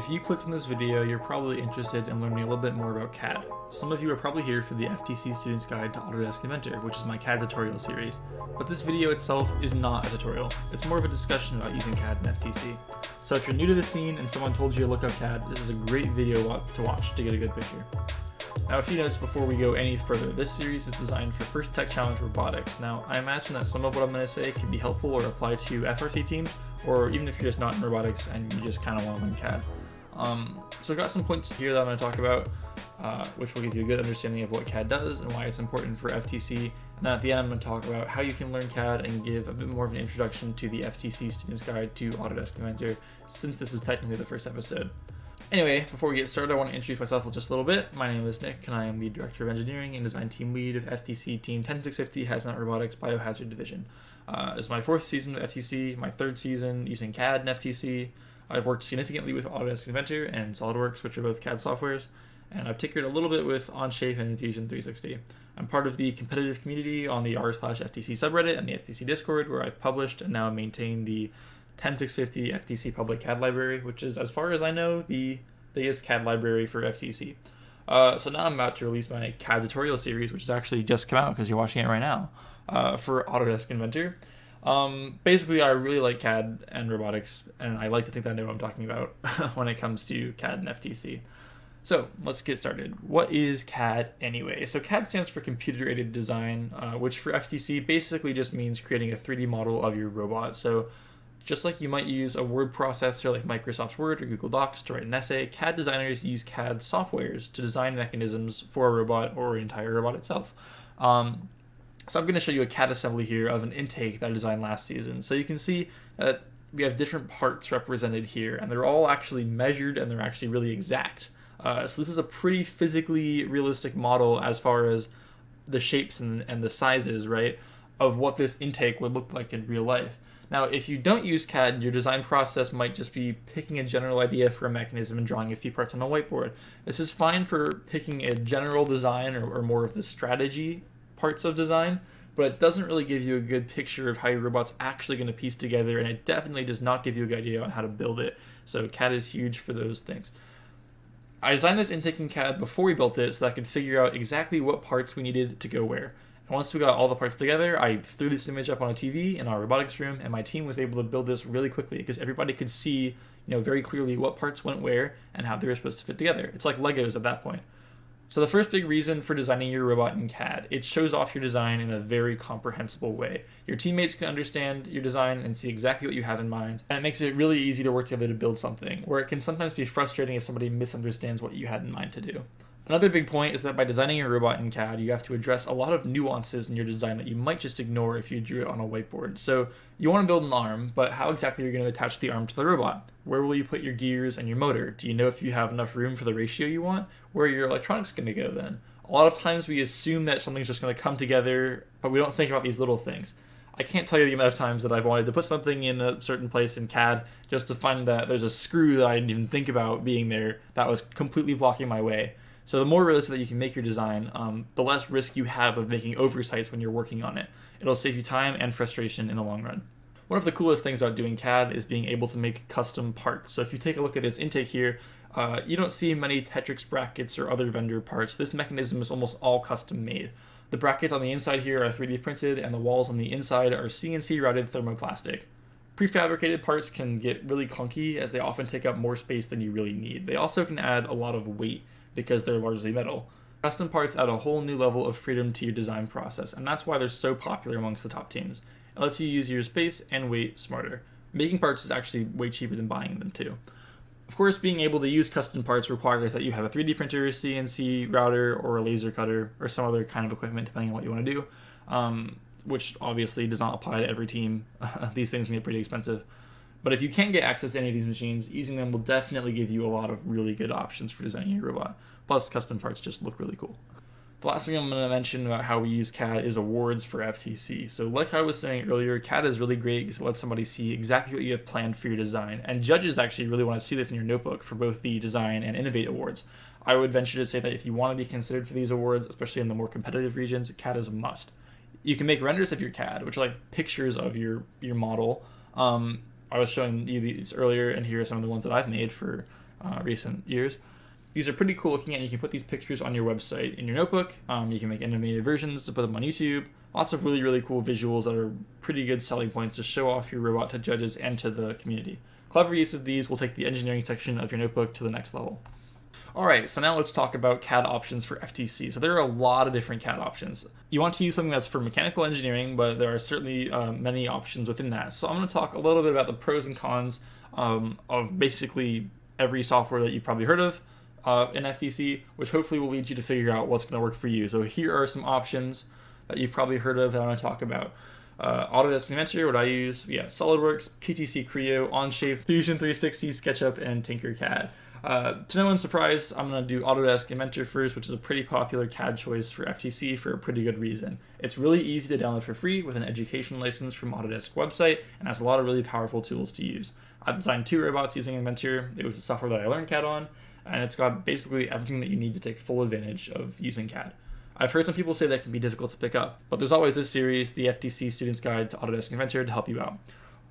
If you clicked on this video, you're probably interested in learning a little bit more about CAD. Some of you are probably here for the FTC Student's Guide to Autodesk Inventor, which is my CAD tutorial series. But this video itself is not a tutorial. It's more of a discussion about using CAD and FTC. So if you're new to the scene and someone told you to look up CAD, this is a great video to watch to get a good picture. Now, a few notes before we go any further. This series is designed for First Tech Challenge Robotics. Now, I imagine that some of what I'm going to say can be helpful or apply to FRC teams, or even if you're just not in robotics and you just kind of want to learn CAD. So I've got some points here that I'm going to talk about, which will give you a good understanding of what CAD does and why it's important for FTC. And then at the end, I'm going to talk about how you can learn CAD and give a bit more of an introduction to the FTC Student's Guide to Autodesk Inventor, since this is technically the first episode. Anyway, before we get started, I want to introduce myself just a little bit. My name is Nick, and I am the Director of Engineering and Design Team Lead of FTC Team 10650 Hazmat Robotics Biohazard Division. This is my fourth season of FTC, my third season using CAD and FTC. I've worked significantly with Autodesk Inventor and SolidWorks, which are both CAD softwares, and I've tinkered a little bit with Onshape and Infusion 360. I'm part of the competitive community on the r/FTC subreddit and the FTC Discord, where I've published and now maintain the 10650 FTC Public CAD Library, which is, as far as I know, the biggest CAD library for FTC. So now I'm about to release my CAD tutorial series, which has actually just come out because you're watching it right now, for Autodesk Inventor. Basically, I really like CAD and robotics, and I like to think that I know what I'm talking about when it comes to CAD and FTC. So let's get started. What is CAD anyway? So CAD stands for Computer-Aided Design, which for FTC basically just means creating a 3D model of your robot. So just like you might use a word processor like Microsoft Word or Google Docs to write an essay, CAD designers use CAD softwares to design mechanisms for a robot or an entire robot itself. So I'm going to show you a CAD assembly here of an intake that I designed last season. So you can see that we have different parts represented here, and they're all actually measured and they're actually really exact. So this is a pretty physically realistic model as far as the shapes and the sizes, right, of what this intake would look like in real life. Now, if you don't use CAD, your design process might just be picking a general idea for a mechanism and drawing a few parts on a whiteboard. This is fine for picking a general design or more of the strategy parts of design, but it doesn't really give you a good picture of how your robot's actually going to piece together, and it definitely does not give you a good idea on how to build it. So CAD is huge for those things. I designed this intake in CAD before we built it so that I could figure out exactly what parts we needed to go where. And once we got all the parts together, I threw this image up on a TV in our robotics room, and my team was able to build this really quickly because everybody could see, very clearly what parts went where and how they were supposed to fit together. It's like Legos at that point. So the first big reason for designing your robot in CAD, it shows off your design in a very comprehensible way. Your teammates can understand your design and see exactly what you have in mind, and it makes it really easy to work together to build something, where it can sometimes be frustrating if somebody misunderstands what you had in mind to do. Another big point is that by designing your robot in CAD, you have to address a lot of nuances in your design that you might just ignore if you drew it on a whiteboard. So you want to build an arm, but how exactly are you going to attach the arm to the robot? Where will you put your gears and your motor? Do you know if you have enough room for the ratio you want? Where are your electronics going to go then? A lot of times we assume that something's just going to come together, but we don't think about these little things. I can't tell you the amount of times that I've wanted to put something in a certain place in CAD just to find that there's a screw that I didn't even think about being there that was completely blocking my way. So the more realistic that you can make your design, the less risk you have of making oversights when you're working on it. It'll save you time and frustration in the long run. One of the coolest things about doing CAD is being able to make custom parts. So if you take a look at this intake here, you don't see many Tetrix brackets or other vendor parts. This mechanism is almost all custom made. The brackets on the inside here are 3D printed, and the walls on the inside are CNC routed thermoplastic. Prefabricated parts can get really clunky as they often take up more space than you really need. They also can add a lot of weight because they're largely metal. Custom parts add a whole new level of freedom to your design process, and that's why they're so popular amongst the top teams. It lets you use your space and weight smarter. Making parts is actually way cheaper than buying them too. Of course, being able to use custom parts requires that you have a 3D printer, CNC router, or a laser cutter, or some other kind of equipment depending on what you want to do, which obviously does not apply to every team. These things can get pretty expensive. But if you can't get access to any of these machines, using them will definitely give you a lot of really good options for designing your robot. Plus, custom parts just look really cool. The last thing I'm going to mention about how we use CAD is awards for FTC. So like I was saying earlier, CAD is really great because it lets somebody see exactly what you have planned for your design. And judges actually really want to see this in your notebook for both the Design and Innovate awards. I would venture to say that if you want to be considered for these awards, especially in the more competitive regions, CAD is a must. You can make renders of your CAD, which are like pictures of your model. I was showing you these earlier, and here are some of the ones that I've made for recent years. These are pretty cool looking, and you can put these pictures on your website in your notebook. You can make animated versions to put them on YouTube. Lots of really, really cool visuals that are pretty good selling points to show off your robot to judges and to the community. Clever use of these will take the engineering section of your notebook to the next level. Alright, so now let's talk about CAD options for FTC. So there are a lot of different CAD options. You want to use something that's for mechanical engineering, but there are certainly many options within that. So I'm going to talk a little bit about the pros and cons of basically every software that you've probably heard of in FTC, which hopefully will lead you to figure out what's going to work for you. So here are some options that you've probably heard of that I want to talk about. Autodesk Inventor, what I use, SolidWorks, PTC Creo, Onshape, Fusion 360, SketchUp, and Tinkercad. To no one's surprise, I'm going to do Autodesk Inventor first, which is a pretty popular CAD choice for FTC for a pretty good reason. It's really easy to download for free with an education license from Autodesk website, and has a lot of really powerful tools to use. I've designed 2 robots using Inventor. It was the software that I learned CAD on, and it's got basically everything that you need to take full advantage of using CAD. I've heard some people say that can be difficult to pick up, but there's always this series, the FTC Student's Guide to Autodesk Inventor, to help you out.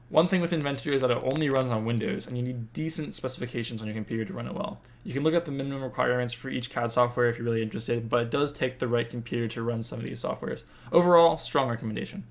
One thing with Inventor is that it only runs on Windows, and you need decent specifications on your computer to run it well. You can look at the minimum requirements for each CAD software if you're really interested, but it does take the right computer to run some of these softwares. Overall, strong recommendation.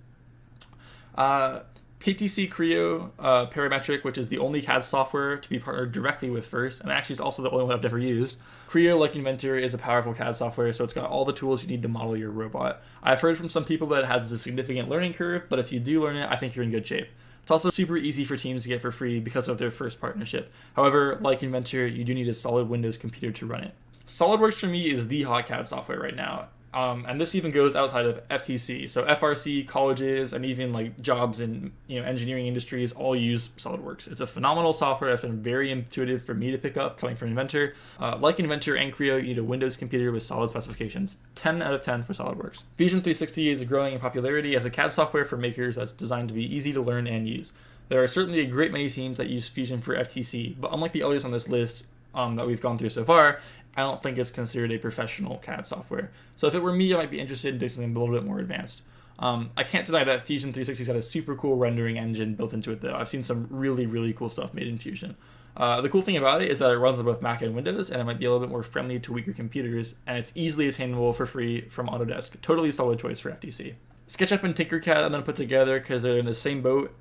PTC Creo Parametric, which is the only CAD software to be partnered directly with first, and actually is also the only one I've never used. Creo, like Inventor, is a powerful CAD software, so it's got all the tools you need to model your robot. I've heard from some people that it has a significant learning curve, but if you do learn it, I think you're in good shape. It's also super easy for teams to get for free because of their first partnership. However, like Inventor, you do need a solid Windows computer to run it. SolidWorks for me is the hot CAD software right now. And this even goes outside of FTC. So FRC, colleges, and even like jobs in engineering industries all use SolidWorks. It's a phenomenal software that's been very intuitive for me to pick up coming from Inventor. Like Inventor and Creo, you need a Windows computer with solid specifications. 10 out of 10 for SolidWorks. Fusion 360 is growing in popularity as a CAD software for makers that's designed to be easy to learn and use. There are certainly a great many teams that use Fusion for FTC, but unlike the others on this list that we've gone through so far, I don't think it's considered a professional CAD software. So if it were me, I might be interested in doing something a little bit more advanced. I can't deny that Fusion 360's got a super cool rendering engine built into it, though. I've seen some really, really cool stuff made in Fusion. The cool thing about it is that it runs on both Mac and Windows, and it might be a little bit more friendly to weaker computers, and it's easily attainable for free from Autodesk. Totally solid choice for FTC. SketchUp and Tinkercad I'm going to put together because they're in the same boat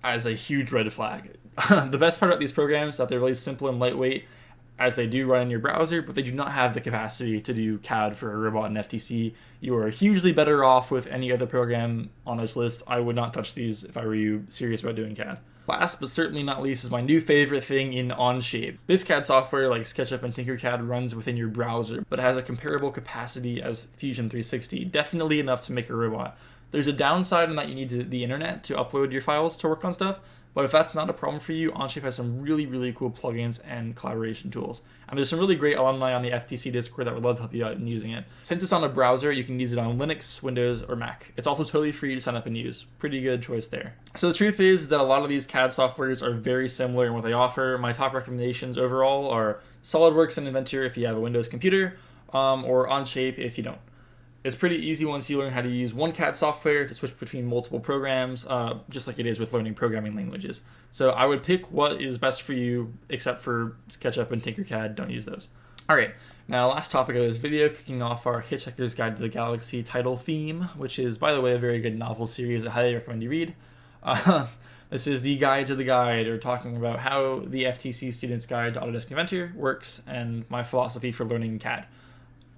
as a huge red flag. The best part about these programs is that they're really simple and lightweight, as they do run in your browser, but they do not have the capacity to do CAD for a robot in FTC. You are hugely better off with any other program on this list. I would not touch these if I were you serious about doing CAD. Last but certainly not least is my new favorite thing in Onshape. This CAD software, like SketchUp and Tinkercad, runs within your browser, but has a comparable capacity as Fusion 360, definitely enough to make a robot. There's a downside in that you need the internet to upload your files to work on stuff, but if that's not a problem for you, Onshape has some really, really cool plugins and collaboration tools. And there's some really great alumni on the FTC Discord that would love to help you out in using it. Since it's on a browser, you can use it on Linux, Windows, or Mac. It's also totally free to sign up and use. Pretty good choice there. So the truth is that a lot of these CAD softwares are very similar in what they offer. My top recommendations overall are SolidWorks and Inventor if you have a Windows computer, or Onshape if you don't. It's pretty easy once you learn how to use one CAD software to switch between multiple programs, just like it is with learning programming languages. So I would pick what is best for you, except for SketchUp and Tinkercad. Don't use those. All right, now last topic of this video, kicking off our Hitchhiker's Guide to the Galaxy title theme, which is, by the way, a very good novel series I highly recommend you read. This is the guide to the guide, or talking about how the FTC Student's Guide to Autodesk Inventor works and my philosophy for learning CAD.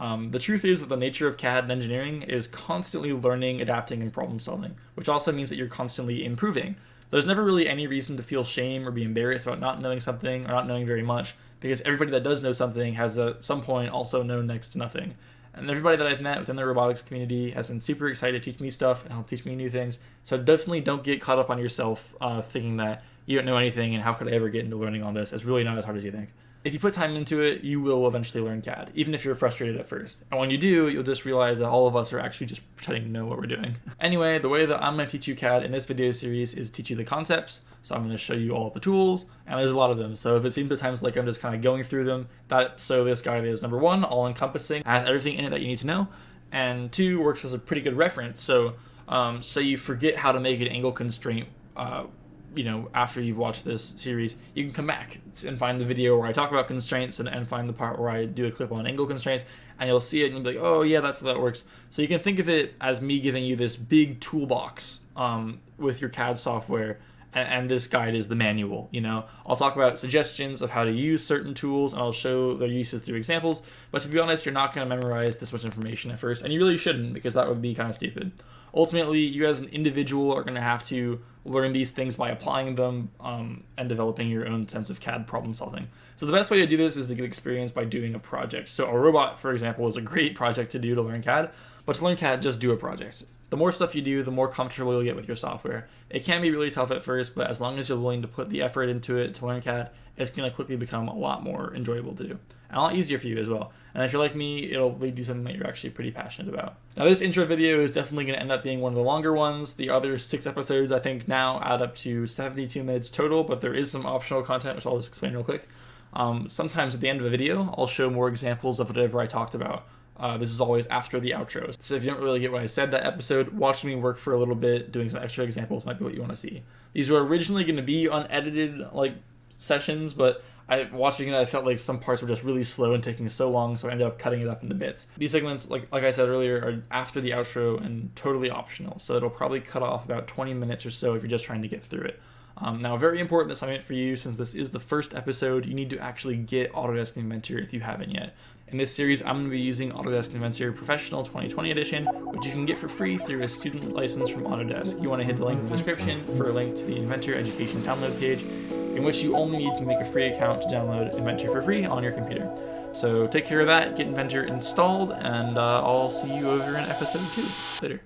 The truth is that the nature of CAD and engineering is constantly learning, adapting, and problem solving, which also means that you're constantly improving. There's never really any reason to feel shame or be embarrassed about not knowing something or not knowing very much, because everybody that does know something has at some point also known next to nothing. And everybody that I've met within the robotics community has been super excited to teach me stuff and help teach me new things. So definitely don't get caught up on yourself thinking that you don't know anything and how could I ever get into learning all this. It's really not as hard as you think. If you put time into it, you will eventually learn CAD, even if you're frustrated at first. And when you do, you'll just realize that all of us are actually just pretending to know what we're doing. Anyway, the way that I'm going to teach you CAD in this video series is teach you the concepts. So I'm going to show you all of the tools, and there's a lot of them. So if it seems at times like I'm just kind of going through them, so this guide is, number one, all-encompassing, has everything in it that you need to know, and two, works as a pretty good reference. So say you forget how to make an angle constraint after you've watched this series, you can come back and find the video where I talk about constraints and find the part where I do a clip on angle constraints, and you'll see it and you'll be like, oh yeah, that's how that works. So you can think of it as me giving you this big toolbox with your CAD software, and this guide is the manual. I'll talk about suggestions of how to use certain tools, and I'll show their uses through examples. But to be honest, you're not going to memorize this much information at first, and you really shouldn't, because that would be kind of stupid. Ultimately, you as an individual are going to have to learn these things by applying them and developing your own sense of CAD problem solving. So the best way to do this is to get experience by doing a project. So a robot, for example, is a great project to do to learn CAD, but to learn CAD, just do a project. The more stuff you do, the more comfortable you'll get with your software. It can be really tough at first, but as long as you're willing to put the effort into it to learn CAD, it's going to quickly become a lot more enjoyable to do. And a lot easier for you as well. And if you're like me, it'll lead to something that you're actually pretty passionate about. Now, this intro video is definitely going to end up being one of the longer ones. The other 6 episodes, I think, now add up to 72 minutes total, but there is some optional content, which I'll just explain real quick. Sometimes at the end of a video, I'll show more examples of whatever I talked about. This is always after the outros. So if you don't really get what I said that episode, watching me work for a little bit, doing some extra examples might be what you want to see. These were originally going to be unedited sessions, but watching it, I felt like some parts were just really slow and taking so long, so I ended up cutting it up into bits. These segments, like I said earlier, are after the outro and totally optional, so it'll probably cut off about 20 minutes or so if you're just trying to get through it. Now, a very important assignment for you, since this is the first episode, you need to actually get Autodesk Inventor if you haven't yet. In this series, I'm going to be using Autodesk Inventor Professional 2020 Edition, which you can get for free through a student license from Autodesk. You want to hit the link in the description for a link to the Inventor Education download page, in which you only need to make a free account to download Inventor for free on your computer. So take care of that, get Inventor installed, and I'll see you over in episode 2. Later.